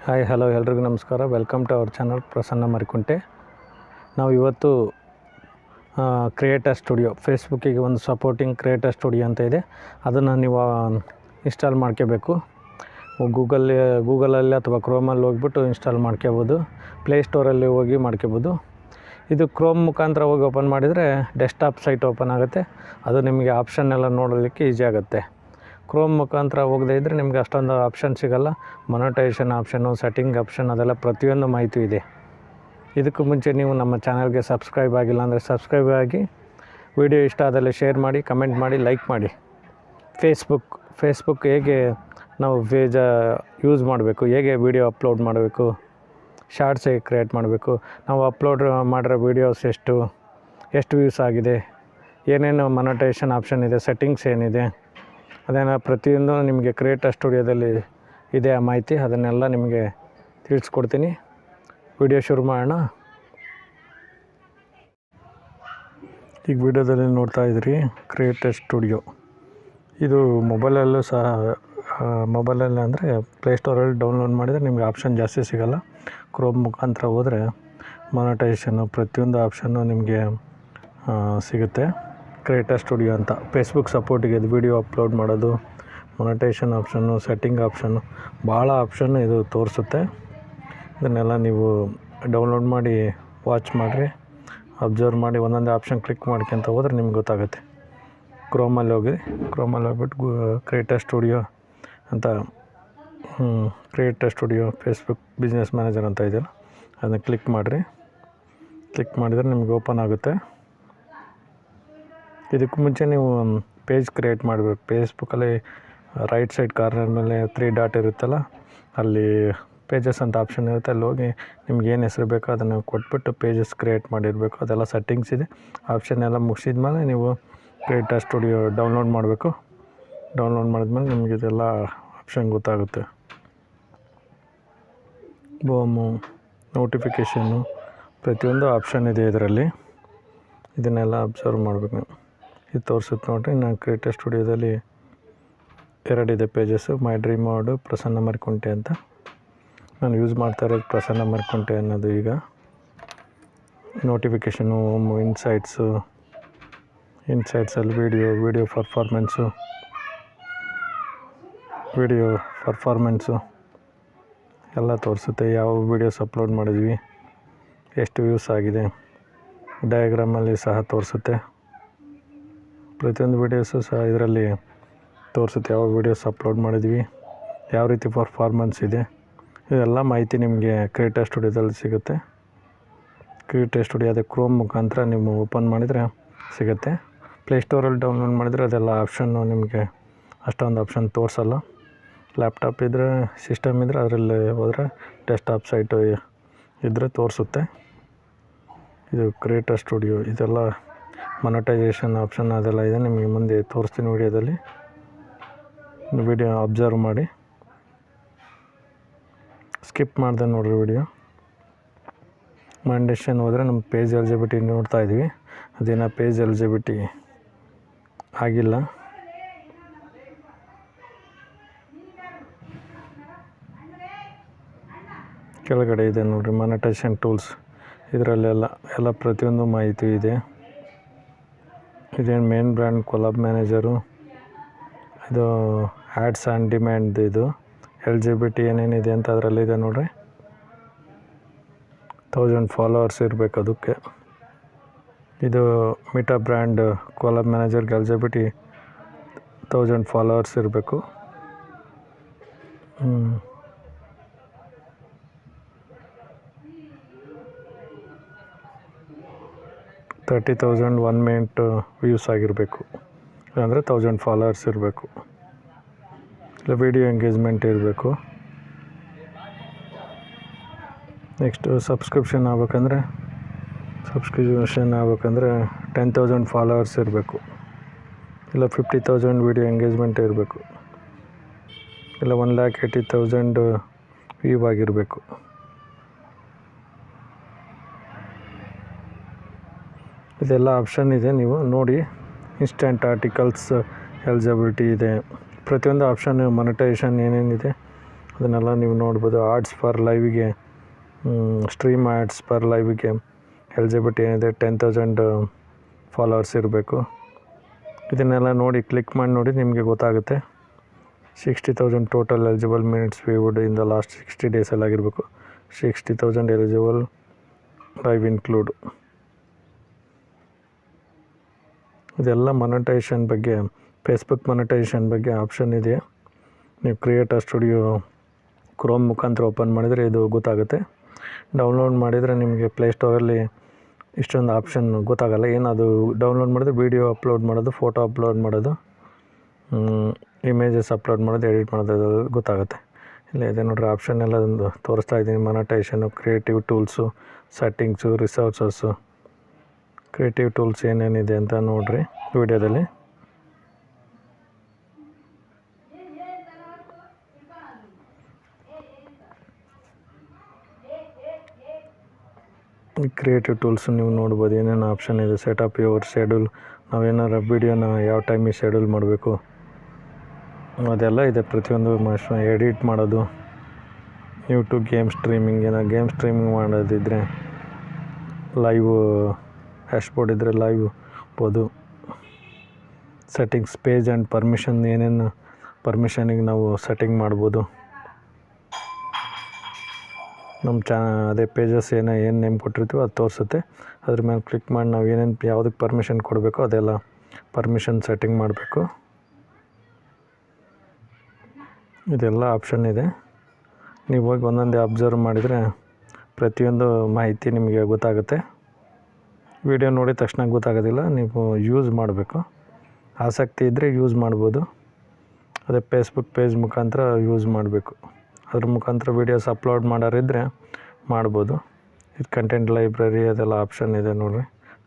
Hi hello ಎಲ್ರಿಗೂ ನಮಸ್ಕಾರ. Welcome to our channel Prasanna Marikunte. ನಾವು ಇವತ್ತು ಕ್ರಿಯೇಟರ್ ಸ್ಟುಡಿಯೋ, ಫೇಸ್ಬುಕ್ಕಿಗೆ ಒಂದು ಸಪೋರ್ಟಿಂಗ್ ಕ್ರಿಯೇಟರ್ ಸ್ಟುಡಿಯೋ ಅಂತ ಇದೆ. ಅದನ್ನು ನೀವು ಇನ್ಸ್ಟಾಲ್ ಮಾಡ್ಕೋಬೇಕು. ಗೂಗಲಲ್ಲಿ ಅಥವಾ ಕ್ರೋಮಲ್ಲಿ ಹೋಗ್ಬಿಟ್ಟು ಇನ್ಸ್ಟಾಲ್ ಮಾಡ್ಕೋಬೋದು. ಪ್ಲೇಸ್ಟೋರಲ್ಲಿ ಹೋಗಿ ಮಾಡ್ಕೋಬೋದು. ಇದು ಕ್ರೋಮ್ ಮುಖಾಂತರ ಹೋಗಿ ಓಪನ್ ಮಾಡಿದರೆ ಡೆಸ್ಕ್ಟಾಪ್ ಸೈಟ್ ಓಪನ್ ಆಗುತ್ತೆ. ಅದು ನಿಮಗೆ ಆಪ್ಷನ್ ಎಲ್ಲ ನೋಡಲಿಕ್ಕೆ ಈಸಿ ಆಗುತ್ತೆ. ಕ್ರೋಮ್ ಮುಖಾಂತರ ಹೋಗದೇ ಇದ್ದರೆ ನಿಮಗೆ ಅಷ್ಟೊಂದು ಆಪ್ಷನ್ ಸಿಗೋಲ್ಲ. ಮೊನಟೈಸೇಷನ್ ಆಪ್ಷನ್ನು, ಸೆಟ್ಟಿಂಗ್ ಆಪ್ಷನ್, ಅದೆಲ್ಲ ಪ್ರತಿಯೊಂದು ಮಾಹಿತಿ ಇದೆ. ಇದಕ್ಕೂ ಮುಂಚೆ ನೀವು ನಮ್ಮ ಚಾನಲ್ಗೆ ಸಬ್ಸ್ಕ್ರೈಬ್ ಆಗಿಲ್ಲ ಅಂದರೆ ಸಬ್ಸ್ಕ್ರೈಬ್ ಆಗಿ, ವಿಡಿಯೋ ಇಷ್ಟ ಆದಲ್ಲಿ ಶೇರ್ ಮಾಡಿ, ಕಮೆಂಟ್ ಮಾಡಿ, ಲೈಕ್ ಮಾಡಿ. ಫೇಸ್ಬುಕ್ ಹೇಗೆ ನಾವು ಪೇಜ್ ಯೂಸ್ ಮಾಡಬೇಕು, ಹೇಗೆ ವಿಡಿಯೋ ಅಪ್ಲೋಡ್ ಮಾಡಬೇಕು, ಶಾರ್ಟ್ಸ್ ಹೇಗೆ ಕ್ರಿಯೇಟ್ ಮಾಡಬೇಕು, ನಾವು ಅಪ್ಲೋಡ್ ಮಾಡಿರೋ ವೀಡಿಯೋಸ್ ಎಷ್ಟು ವ್ಯೂಸ್ ಆಗಿದೆ, ಏನೇನು ಮೊನಟೈಸೇಷನ್ ಆಪ್ಷನ್ ಇದೆ, ಸೆಟ್ಟಿಂಗ್ಸ್ ಏನಿದೆ, ಅದೇನೋ ಪ್ರತಿಯೊಂದು ನಿಮಗೆ ಕ್ರಿಯೇಟರ್ ಸ್ಟುಡಿಯೋದಲ್ಲಿ ಇದೆ ಆ ಮಾಹಿತಿ. ಅದನ್ನೆಲ್ಲ ನಿಮಗೆ ತಿಳಿಸ್ಕೊಡ್ತೀನಿ. ವಿಡಿಯೋ ಶುರು ಮಾಡೋಣ. ಈಗ ವಿಡಿಯೋದಲ್ಲಿ ನೋಡ್ತಾ ಇದ್ದೀರಿ ಕ್ರಿಯೇಟರ್ ಸ್ಟುಡಿಯೋ. ಇದು ಮೊಬೈಲಲ್ಲೂ ಸಹ, ಮೊಬೈಲಲ್ಲಿ ಅಂದರೆ ಪ್ಲೇಸ್ಟೋರಲ್ಲಿ ಡೌನ್ಲೋಡ್ ಮಾಡಿದರೆ ನಿಮಗೆ ಆಪ್ಷನ್ ಜಾಸ್ತಿ ಸಿಗೋಲ್ಲ. ಕ್ರೋಮ್ ಮುಖಾಂತರ ಹೋದರೆ ಮೊನಟೈಸೇಷನ್ನು ಪ್ರತಿಯೊಂದು ಆಪ್ಷನ್ನು ನಿಮಗೆ ಸಿಗುತ್ತೆ. ಕ್ರಿಯೇಟರ್ ಸ್ಟುಡಿಯೋ ಅಂತ ಫೇಸ್ಬುಕ್ ಸಪೋರ್ಟಿಗೆ ಇದು ವಿಡಿಯೋ ಅಪ್ಲೋಡ್ ಮಾಡೋದು, ಮೊನಟೈಸೇಷನ್ ಆಪ್ಷನ್ನು, ಸೆಟ್ಟಿಂಗ್ ಆಪ್ಷನ್ನು, ಭಾಳ ಆಪ್ಷನ್ನು ಇದು ತೋರಿಸುತ್ತೆ. ಇದನ್ನೆಲ್ಲ ನೀವು ಡೌನ್ಲೋಡ್ ಮಾಡಿ ವಾಚ್ ಮಾಡಿರಿ, ಅಬ್ಸರ್ವ್ ಮಾಡಿ, ಒಂದೊಂದೇ ಆಪ್ಷನ್ ಕ್ಲಿಕ್ ಮಾಡ್ಕೊಂತ ಹೋದ್ರೆ ನಿಮ್ಗೆ ಗೊತ್ತಾಗುತ್ತೆ. ಕ್ರೋಮಲ್ಲಿ ಹೋಗ್ಬಿಟ್ಟು ಕ್ರಿಯೇಟರ್ ಸ್ಟುಡಿಯೋ ಅಂತ, creator studio Facebook business manager ಅಂತ ಇದೆಯಲ್ಲ, ಅದನ್ನು ಕ್ಲಿಕ್ ಮಾಡಿರಿ. ಕ್ಲಿಕ್ ಮಾಡಿದರೆ ನಿಮ್ಗೆ ಓಪನ್ ಆಗುತ್ತೆ. ಇದಕ್ಕೂ ಮುಂಚೆ ನೀವು ಪೇಜ್ ಕ್ರಿಯೇಟ್ ಮಾಡಬೇಕು. ಫೇಸ್ಬುಕ್ಕಲ್ಲಿ ರೈಟ್ ಸೈಡ್ ಕಾರ್ನರ್ ಮೇಲೆ 3 ಡಾಟ್ ಇರುತ್ತಲ್ಲ, ಅಲ್ಲಿ ಪೇಜಸ್ ಅಂತ ಆಪ್ಷನ್ ಇರುತ್ತೆ. ಅಲ್ಲಿ ಹೋಗಿ ನಿಮ್ಗೆ ಏನು ಹೆಸರು ಬೇಕೋ ಅದನ್ನು ಕೊಟ್ಬಿಟ್ಟು ಪೇಜಸ್ ಕ್ರಿಯೇಟ್ ಮಾಡಿರಬೇಕು. ಅದೆಲ್ಲ ಸೆಟ್ಟಿಂಗ್ಸ್ ಇದೆ. ಆಪ್ಷನ್ ಎಲ್ಲ ಮುಗಿಸಿದ ಮೇಲೆ ನೀವು ಕ್ರಿಯೇಟರ್ ಸ್ಟುಡಿಯೋ ಡೌನ್ಲೋಡ್ ಮಾಡಬೇಕು. ಡೌನ್ಲೋಡ್ ಮಾಡಿದ್ಮೇಲೆ ನಿಮಗೆ ಇದೆಲ್ಲ ಆಪ್ಷನ್ ಗೊತ್ತಾಗುತ್ತೆ. ಬೋಮು, ನೋಟಿಫಿಕೇಷನ್ನು, ಪ್ರತಿಯೊಂದು ಆಪ್ಷನ್ ಇದೆ ಇದರಲ್ಲಿ. ಇದನ್ನೆಲ್ಲ ಅಬ್ಸರ್ವ್ ಮಾಡಬೇಕು ನೀವು. ಇದು ತೋರಿಸುತ್ತೆ ನೋಡಿರಿ. ನಾನು ಕ್ರಿಯೇಟರ್ ಸ್ಟುಡಿಯೋದಲ್ಲಿ 2 ಇದೆ pages. My dream mode, Prasanna Marikunte ಅಂತ. ನಾನು ಯೂಸ್ ಮಾಡ್ತಾ ಇರೋದು ಪ್ರಸನ್ನ ಮರಿಕುಂಟೆ ಅನ್ನೋದು. ಈಗ ನೋಟಿಫಿಕೇಷನು, ಇನ್ಸೈಟ್ಸಲ್ಲಿ ವಿಡಿಯೋ ಪರ್ಫಾರ್ಮೆನ್ಸು ಎಲ್ಲ ತೋರಿಸುತ್ತೆ. ಯಾವ ವೀಡಿಯೋಸ್ ಅಪ್ಲೋಡ್ ಮಾಡಿದ್ವಿ, ಎಷ್ಟು ವ್ಯೂಸ್ ಆಗಿದೆ. ಡಯಾಗ್ರಾಮಲ್ಲಿ ಸಹ ತೋರಿಸುತ್ತೆ. ಪ್ರತಿಯೊಂದು ವೀಡಿಯೋಸು ಸಹ ಇದರಲ್ಲಿ ತೋರಿಸುತ್ತೆ. ಯಾವ ವೀಡಿಯೋಸ್ ಅಪ್ಲೋಡ್ ಮಾಡಿದ್ವಿ, ಯಾವ ರೀತಿ ಪರ್ಫಾರ್ಮೆನ್ಸ್ ಇದೆ, ಇದೆಲ್ಲ ಮಾಹಿತಿ ನಿಮಗೆ ಕ್ರಿಯೇಟರ್ ಸ್ಟುಡಿಯೋದಲ್ಲಿ ಸಿಗುತ್ತೆ. ಕ್ರಿಯೇಟರ್ ಸ್ಟುಡಿಯೋ ಅದೇ ಕ್ರೋಮ್ ಮುಖಾಂತರ ನೀವು ಓಪನ್ ಮಾಡಿದರೆ ಸಿಗುತ್ತೆ. ಪ್ಲೇಸ್ಟೋರಲ್ಲಿ ಡೌನ್ಲೋಡ್ ಮಾಡಿದರೆ ಅದೆಲ್ಲ ಆಪ್ಷನ್ನು ನಿಮಗೆ ಅಷ್ಟೊಂದು ಆಪ್ಷನ್ ತೋರಿಸಲ್ಲ. ಲ್ಯಾಪ್ಟಾಪ್ ಇದ್ದರೆ, ಸಿಸ್ಟಮ್ ಇದ್ದರೆ ಅದರಲ್ಲಿ ಹೋದರೆ ಡೆಸ್ಕ್ಟಾಪ್ ಸೈಟು ಇದ್ದರೆ ತೋರಿಸುತ್ತೆ. ಇದು ಕ್ರಿಯೇಟರ್ ಸ್ಟುಡಿಯೋ. ಇದೆಲ್ಲ ಮೊನಟೈಸೇಷನ್ ಆಪ್ಷನ್ ಅದೆಲ್ಲ ಇದೆ. ನಿಮಗೆ ಮುಂದೆ ತೋರಿಸ್ತೀನಿ ವಿಡಿಯೋದಲ್ಲಿ. ವಿಡಿಯೋ ಅಬ್ಸರ್ವ್ ಮಾಡಿ, ಸ್ಕಿಪ್ ಮಾಡಿದೆ ನೋಡಿರಿ ವಿಡಿಯೋ. ಮೊನಟೈಸೇಷನ್ ಹೋದರೆ ನಮ್ಮ ಪೇಜ್ ಎಲಿಜಿಬಿಲಿಟಿ ನೋಡ್ತಾ ಇದ್ವಿ. ಅದೇನೋ ಪೇಜ್ ಎಲಿಜಿಬಿಲಿಟಿ ಆಗಿಲ್ಲ. ಕೆಳಗಡೆ ಇದೆ ನೋಡಿರಿ ಮೊನಟೈಸೇಷನ್ ಟೂಲ್ಸ್. ಇದರಲ್ಲೆಲ್ಲ ಪ್ರತಿಯೊಂದು ಮಾಹಿತಿ ಇದೆ. ಇದೇನು ಮೇನ್ ಬ್ರ್ಯಾಂಡ್ ಕೊಲಾಬ್ ಮ್ಯಾನೇಜರು, ಇದು ಆ್ಯಡ್ಸ್ ಆನ್ ಡಿಮ್ಯಾಂಡ್, ಇದು ಎಲಿಜಿಬಿಲಿಟಿ ಏನೇನಿದೆ ಅಂತ ಅದರಲ್ಲಿದೆ ನೋಡಿರಿ. 1000 ಫಾಲೋವರ್ಸ್ ಇರಬೇಕು ಅದಕ್ಕೆ. ಇದು ಮಿಟಾ ಬ್ರ್ಯಾಂಡ್ ಕೊಲಾಬ್ ಮ್ಯಾನೇಜರ್ಗೆ ಎಲಿಜಿಬಿಲಿಟಿ 1000 ಫಾಲೋವರ್ಸ್ ಇರಬೇಕು. 30,000 1 ಮಿನಿಟ್ ವ್ಯೂಸ್ ಆಗಿರಬೇಕು. ಇಲ್ಲಾಂದರೆ 1000 ಫಾಲೋವರ್ಸ್ ಇರಬೇಕು. ಇಲ್ಲ ವಿಡಿಯೋ ಎಂಗೇಜ್ಮೆಂಟ್ ಇರಬೇಕು. ನೆಕ್ಸ್ಟು ಸಬ್ಸ್ಕ್ರಿಪ್ಷನ್ ಆಗ್ಬೇಕಂದ್ರೆ 10,000 ಫಾಲೋವರ್ಸ್ ಇರಬೇಕು. ಇಲ್ಲ 50,000 ವಿಡಿಯೋ ಎಂಗೇಜ್ಮೆಂಟ್ ಇರಬೇಕು. ಇಲ್ಲ 1,80,000 ವ್ಯೂ ಆಗಿರಬೇಕು. ಇದೆಲ್ಲ ಆಪ್ಷನ್ ಇದೆ, ನೀವು ನೋಡಿ. ಇನ್ಸ್ಟೆಂಟ್ ಆರ್ಟಿಕಲ್ಸ್ ಎಲಿಜಿಬಿಲಿಟಿ ಇದೆ. ಪ್ರತಿಯೊಂದು ಆಪ್ಷನ್ ಮೊನಟೈಸೇಷನ್ ಏನೇನಿದೆ ಅದನ್ನೆಲ್ಲ ನೀವು ನೋಡ್ಬೋದು. ಆಡ್ಸ್ ಫಾರ್ ಲೈವಿಗೆ ಸ್ಟ್ರೀಮ್ ಆ್ಯಡ್ಸ್ ಫಾರ್ ಲೈವಿಗೆ ಎಲಿಜಿಬಿಲಿಟಿ ಏನಿದೆ 10,000 ಫಾಲೋವರ್ಸ್ ಇರಬೇಕು. ಇದನ್ನೆಲ್ಲ ನೋಡಿ ಕ್ಲಿಕ್ ಮಾಡಿ ನೋಡಿ ನಿಮಗೆ ಗೊತ್ತಾಗುತ್ತೆ. 60,000 total eligible minutes viewed in the last 60 ಡೇಸಲ್ಲಿ ಆಗಿರಬೇಕು. 60,000 ಎಲಿಜಿಬಲ್ ಲೈವ್ ಇನ್ಕ್ಲೂಡ್. ಇದೆಲ್ಲ ಮೊನೆಟೈಸೇಷನ್ ಬಗ್ಗೆ, ಫೇಸ್ಬುಕ್ ಮೊನೆಟೈಸೇಷನ್ ಬಗ್ಗೆ ಆಪ್ಷನ್ ಇದೆ. ನೀವು ಕ್ರಿಯೇಟರ್ ಸ್ಟುಡಿಯೋ ಕ್ರೋಮ್ ಮುಖಾಂತರ ಓಪನ್ ಮಾಡಿದರೆ ಇದು ಗೊತ್ತಾಗುತ್ತೆ. ಡೌನ್ಲೋಡ್ ಮಾಡಿದರೆ ನಿಮಗೆ ಪ್ಲೇಸ್ಟೋರಲ್ಲಿ ಇಷ್ಟೊಂದು ಆಪ್ಷನ್ ಗೊತ್ತಾಗಲ್ಲ. ಏನದು ಡೌನ್ಲೋಡ್ ಮಾಡಿದ್ರೆ ವೀಡಿಯೋ ಅಪ್ಲೋಡ್ ಮಾಡೋದು, ಫೋಟೋ ಅಪ್ಲೋಡ್ ಮಾಡೋದು, ಇಮೇಜಸ್ ಅಪ್ಲೋಡ್ ಮಾಡೋದು, ಎಡಿಟ್ ಮಾಡೋದು ಗೊತ್ತಾಗುತ್ತೆ. ಇಲ್ಲ ಇದೆ ನೋಡ್ರಿ, ಆಪ್ಷನ್ ಎಲ್ಲ ಒಂದು ತೋರಿಸ್ತಾ ಇದ್ದೀನಿ. Monetisation, creative tools, settings, resources, creative tools ಏನೇನಿದೆ ಅಂತ ನೋಡಿರಿ ವಿಡಿಯೋದಲ್ಲಿ. ಕ್ರಿಯೇಟಿವ್ ಟೂಲ್ಸ್ ನೀವು ನೋಡ್ಬೋದು ಏನೇನು ಆಪ್ಷನ್ ಇದೆ. ಸೆಟಪ್ ಯುವರ್ ಶೆಡ್ಯೂಲ್, ನಾವೇನಾರು ವೀಡಿಯೋನ ಯಾವ ಟೈಮಿಗೆ ಶೆಡ್ಯೂಲ್ ಮಾಡಬೇಕು ಅದೆಲ್ಲ ಇದೆ. ಪ್ರತಿಯೊಂದು ಎಡಿಟ್ ಮಾಡೋದು, ಯೂಟ್ಯೂಬ್ ಗೇಮ್ ಸ್ಟ್ರೀಮಿಂಗ್, ಏನೋ ಗೇಮ್ ಸ್ಟ್ರೀಮಿಂಗ್ ಮಾಡೋದಿದ್ದರೆ ಲೈವ್ ಡ್ಯಾಶ್ಬೋರ್ಡ್ ಇದ್ದರೆ ಲೈವ್ ಬೋದು. ಸೆಟ್ಟಿಂಗ್ಸ್, ಪೇಜ್ ಆ್ಯಂಡ್ ಪರ್ಮಿಷನ್, ಏನೇನು ಪರ್ಮಿಷನಿಗೆ ನಾವು ಸೆಟ್ಟಿಂಗ್ ಮಾಡ್ಬೋದು. ನಮ್ಮ ಅದೇ ಪೇಜಸ್ ಏನು ನೇಮ್ ಕೊಟ್ಟಿರ್ತೀವೋ ಅದು ತೋರಿಸುತ್ತೆ. ಅದ್ರ ಮೇಲೆ ಕ್ಲಿಕ್ ಮಾಡಿ ನಾವು ಏನೇನು ಯಾವುದಕ್ಕೆ ಪರ್ಮಿಷನ್ ಕೊಡಬೇಕು ಅದೆಲ್ಲ ಪರ್ಮಿಷನ್ ಸೆಟ್ಟಿಂಗ್ ಮಾಡಬೇಕು. ಇದೆಲ್ಲ ಆಪ್ಷನ್ ಇದೆ. ನೀವು ಹೋಗಿ ಒಂದೊಂದೇ ಅಬ್ಸರ್ವ್ ಮಾಡಿದರೆ ಪ್ರತಿಯೊಂದು ಮಾಹಿತಿ ನಿಮಗೆ ಗೊತ್ತಾಗುತ್ತೆ. ವಿಡಿಯೋ ನೋಡಿದ ತಕ್ಷಣ ಗೊತ್ತಾಗೋದಿಲ್ಲ, ನೀವು ಯೂಸ್ ಮಾಡಬೇಕು. ಆಸಕ್ತಿ ಇದ್ದರೆ ಯೂಸ್ ಮಾಡ್ಬೋದು. ಅದೇ ಫೇಸ್ಬುಕ್ ಪೇಜ್ ಮುಖಾಂತರ ಯೂಸ್ ಮಾಡಬೇಕು. ಅದ್ರ ಮುಖಾಂತರ ವೀಡಿಯೋಸ್ ಅಪ್ಲೋಡ್ ಮಾಡೋರಿದ್ದರೆ ಮಾಡ್ಬೋದು. ಇದು ಕಂಟೆಂಟ್ ಲೈಬ್ರರಿ ಅದೆಲ್ಲ ಆಪ್ಷನ್ ಇದೆ ನೋಡಿರಿ.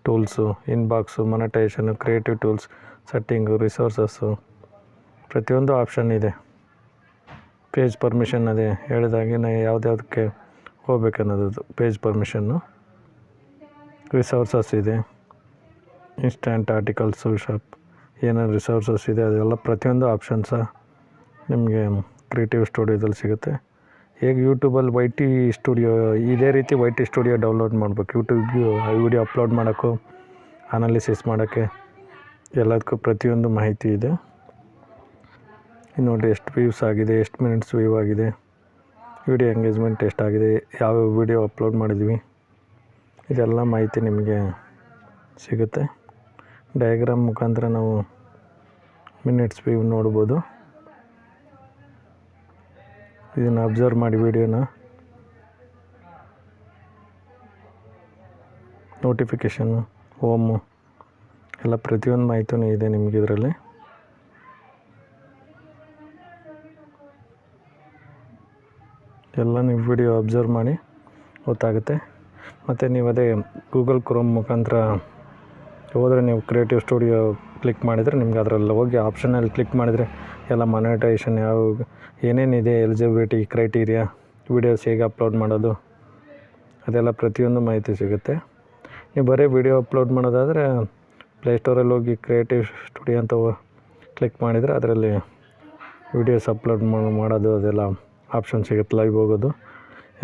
Tools, inbox, monetisation, creative tools, setting, resources, ಪ್ರತಿಯೊಂದು ಆಪ್ಷನ್ ಇದೆ. ಪೇಜ್ ಪರ್ಮಿಷನ್ ಅದೇ ಹೇಳಿದಾಗೆ ಯಾವುದ್ಯಾವುದಕ್ಕೆ ಹೋಗ್ಬೇಕನ್ನೋದು ಪೇಜ್ ಪರ್ಮಿಷನ್ನು. ರಿಸೋರ್ಸಸ್ ಇದೆ, ಇನ್ಸ್ಟಂಟ್ ಆರ್ಟಿಕಲ್ಸು, ಶಾಪ್ ಏನೇನು ರಿಸೋರ್ಸಸ್ ಇದೆ ಅದೆಲ್ಲ ಪ್ರತಿಯೊಂದು ಆಪ್ಷನ್ಸ ನಿಮಗೆ ಕ್ರಿಯೇಟಿವ್ ಸ್ಟುಡಿಯೋದಲ್ಲಿ ಸಿಗುತ್ತೆ. ಹೇಗೆ ಯೂಟ್ಯೂಬಲ್ಲಿ YT ಸ್ಟುಡಿಯೋ, ಇದೇ ರೀತಿ YT ಸ್ಟುಡಿಯೋ ಡೌನ್ಲೋಡ್ ಮಾಡಬೇಕು. ಯೂಟ್ಯೂಬ್ಗೆ ವಿಡಿಯೋ ಅಪ್ಲೋಡ್ ಮಾಡೋಕ್ಕೂ, ಅನಾಲಿಸಿಸ್ ಮಾಡೋಕ್ಕೆ ಎಲ್ಲದಕ್ಕೂ ಪ್ರತಿಯೊಂದು ಮಾಹಿತಿ ಇದೆ. ನೋಡಿರಿ ಎಷ್ಟು ವ್ಯೂಸ್ ಆಗಿದೆ, ಎಷ್ಟು ಮಿನಿಟ್ಸ್ ವ್ಯೂ ಆಗಿದೆ, ವಿಡಿಯೋ ಎಂಗೇಜ್ಮೆಂಟ್ ಎಷ್ಟಾಗಿದೆ, ಯಾವ ವಿಡಿಯೋ ಅಪ್ಲೋಡ್ ಮಾಡಿದ್ವಿ, ಇದೆಲ್ಲ ಮಾಹಿತಿ ನಿಮಗೆ ಸಿಗುತ್ತೆ. ಡಯಾಗ್ರಾಮ್ ಮುಖಾಂತರ ನಾವು ಮಿನಿಟ್ಸ್ ವ್ಯೂ ನೋಡ್ಬೋದು. ಇದನ್ನು ಅಬ್ಸರ್ವ್ ಮಾಡಿ ವಿಡಿಯೋನ. ನೋಟಿಫಿಕೇಷನ್ನು, ಹೋಮು ಎಲ್ಲ ಪ್ರತಿಯೊಂದು ಮಾಹಿತಿಯೂ ಇದೆ ನಿಮಗೆ ಇದರಲ್ಲಿ. ಎಲ್ಲ ನೀವು ವಿಡಿಯೋ ಅಬ್ಸರ್ವ್ ಮಾಡಿ ಗೊತ್ತಾಗುತ್ತೆ. ಮತ್ತು ನೀವು ಅದೇ ಗೂಗಲ್ ಕ್ರೋಮ್ ಮುಖಾಂತರ ಹೋದರೆ ನೀವು ಕ್ರಿಯೇಟಿವ್ ಸ್ಟುಡಿಯೋ ಕ್ಲಿಕ್ ಮಾಡಿದರೆ ನಿಮ್ಗೆ ಅದರಲ್ಲಿ ಹೋಗಿ ಆಪ್ಷನಲ್ಲಿ ಕ್ಲಿಕ್ ಮಾಡಿದರೆ ಎಲ್ಲ ಮೊನೆಟೈಸೇಷನ್ ಏನೇನಿದೆ, ಎಲಿಜಿಬಿಲಿಟಿ ಕ್ರೈಟೀರಿಯಾ, ವೀಡಿಯೋಸ್ ಹೇಗೆ ಅಪ್ಲೋಡ್ ಮಾಡೋದು ಅದೆಲ್ಲ ಪ್ರತಿಯೊಂದು ಮಾಹಿತಿ ಸಿಗುತ್ತೆ. ನೀವು ಬರೀ ವಿಡಿಯೋ ಅಪ್ಲೋಡ್ ಮಾಡೋದಾದರೆ ಪ್ಲೇಸ್ಟೋರಲ್ಲಿ ಹೋಗಿ ಕ್ರಿಯೇಟಿವ್ ಸ್ಟುಡಿಯೋ ಅಂತ ಕ್ಲಿಕ್ ಮಾಡಿದರೆ ಅದರಲ್ಲಿ ವೀಡಿಯೋಸ್ ಅಪ್ಲೋಡ್ ಮಾಡೋದು ಅದೆಲ್ಲ ಆಪ್ಷನ್ ಸಿಗುತ್ತೆ. ಲೈವ್ ಹೋಗೋದು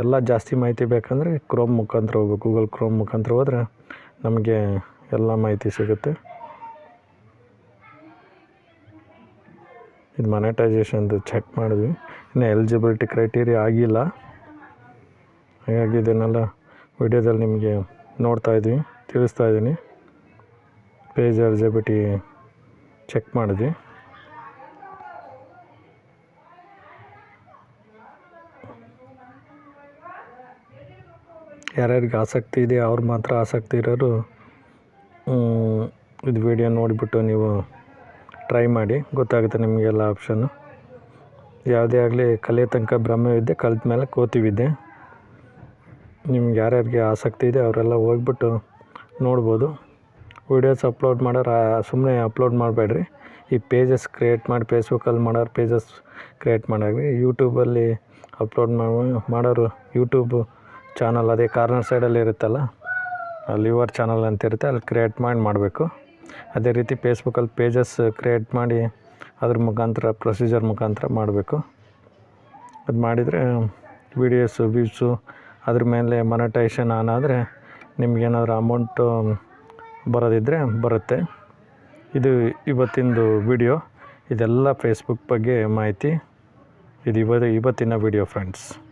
ಎಲ್ಲ ಜಾಸ್ತಿ ಮಾಹಿತಿ ಬೇಕಂದರೆ ಕ್ರೋಮ್ ಮುಖಾಂತರ ಹೋಗ್ಬೇಕು. ಗೂಗಲ್ ಕ್ರೋಮ್ ಮುಖಾಂತರ ಹೋದರೆ ನಮಗೆ ಎಲ್ಲ ಮಾಹಿತಿ ಸಿಗುತ್ತೆ. ಇದು ಮೊನೆಟೈಸೇಷನ್ದು ಚೆಕ್ ಮಾಡಿದ್ವಿ, ಇನ್ನು ಎಲಿಜಿಬಿಲಿಟಿ ಕ್ರೈಟೀರಿಯಾ ಆಗಿಲ್ಲ. ಹಾಗಾಗಿ ಇದನ್ನೆಲ್ಲ ವಿಡಿಯೋದಲ್ಲಿ ನಿಮಗೆ ತಿಳಿಸ್ತಾ ಇದ್ದೀನಿ. ಪೇಜ್ ಎಲಿಜಿಬಿಲಿಟಿ ಚೆಕ್ ಮಾಡಿದ್ವಿ. ಯಾರ್ಯಾರಿಗೆ ಆಸಕ್ತಿ ಇದೆ ಅವ್ರು ಮಾತ್ರ, ಆಸಕ್ತಿ ಇರೋರು ಇದು ವಿಡಿಯೋ ನೋಡಿಬಿಟ್ಟು ನೀವು ಟ್ರೈ ಮಾಡಿ, ಗೊತ್ತಾಗುತ್ತೆ ನಿಮಗೆಲ್ಲ ಆಪ್ಷನ್ನು. ಯಾವುದೇ ಆಗಲಿ ಕಲಿಯೋ ತನಕ ಬ್ರಹ್ಮವಿದ್ಯೆ, ಕಲಿತ ಮೇಲೆ ಕೋತಿವಿದ್ಯೆ. ನಿಮ್ಗೆ ಯಾರ್ಯಾರಿಗೆ ಆಸಕ್ತಿ ಇದೆ ಅವರೆಲ್ಲ ಹೋಗ್ಬಿಟ್ಟು ನೋಡ್ಬೋದು. ವೀಡಿಯೋಸ್ ಅಪ್ಲೋಡ್ ಮಾಡೋರು ಸುಮ್ಮನೆ ಅಪ್ಲೋಡ್ ಮಾಡಬೇಡ್ರಿ. ಈ ಪೇಜಸ್ ಕ್ರಿಯೇಟ್ ಮಾಡಿ ಫೇಸ್ಬುಕ್ಕಲ್ಲಿ ಮಾಡೋರು ಪೇಜಸ್ ಕ್ರಿಯೇಟ್ ಮಾಡಾಗ್ರಿ. ಯೂಟ್ಯೂಬಲ್ಲಿ ಅಪ್ಲೋಡ್ ಮಾಡೋರು ಯೂಟ್ಯೂಬ್ ಚಾನಲ್ ಅದೇ ಕಾರ್ನರ್ ಸೈಡಲ್ಲಿ ಇರುತ್ತಲ್ಲ, ಅಲ್ಲಿ ಯುವರ್ ಚಾನಲ್ ಅಂತ ಇರುತ್ತೆ, ಅಲ್ಲಿ ಕ್ರಿಯೇಟ್ ಮಾಡಬೇಕು. ಅದೇ ರೀತಿ ಫೇಸ್ಬುಕ್ಕಲ್ಲಿ ಪೇಜಸ್ ಕ್ರಿಯೇಟ್ ಮಾಡಿ ಅದ್ರ ಮುಖಾಂತರ ಪ್ರೊಸೀಜರ್ ಮುಖಾಂತರ ಮಾಡಬೇಕು. ಅದು ಮಾಡಿದರೆ ವೀಡಿಯೋಸು ವ್ಯೂಸು ಅದ್ರ ಮೇಲೆ ಮೊನೆಟೈಸೇಷನ್ ಆನ್ ಆದರೆ ನಿಮಗೇನಾದರೂ ಅಮೌಂಟು ಬರೋದಿದ್ದರೆ ಬರುತ್ತೆ. ಇದು ಇವತ್ತಿಂದು ವಿಡಿಯೋ. ಇದೆಲ್ಲ ಫೇಸ್ಬುಕ್ ಬಗ್ಗೆ ಮಾಹಿತಿ. ಇದು ಇವತ್ತಿನ ವಿಡಿಯೋ ಫ್ರೆಂಡ್ಸ್.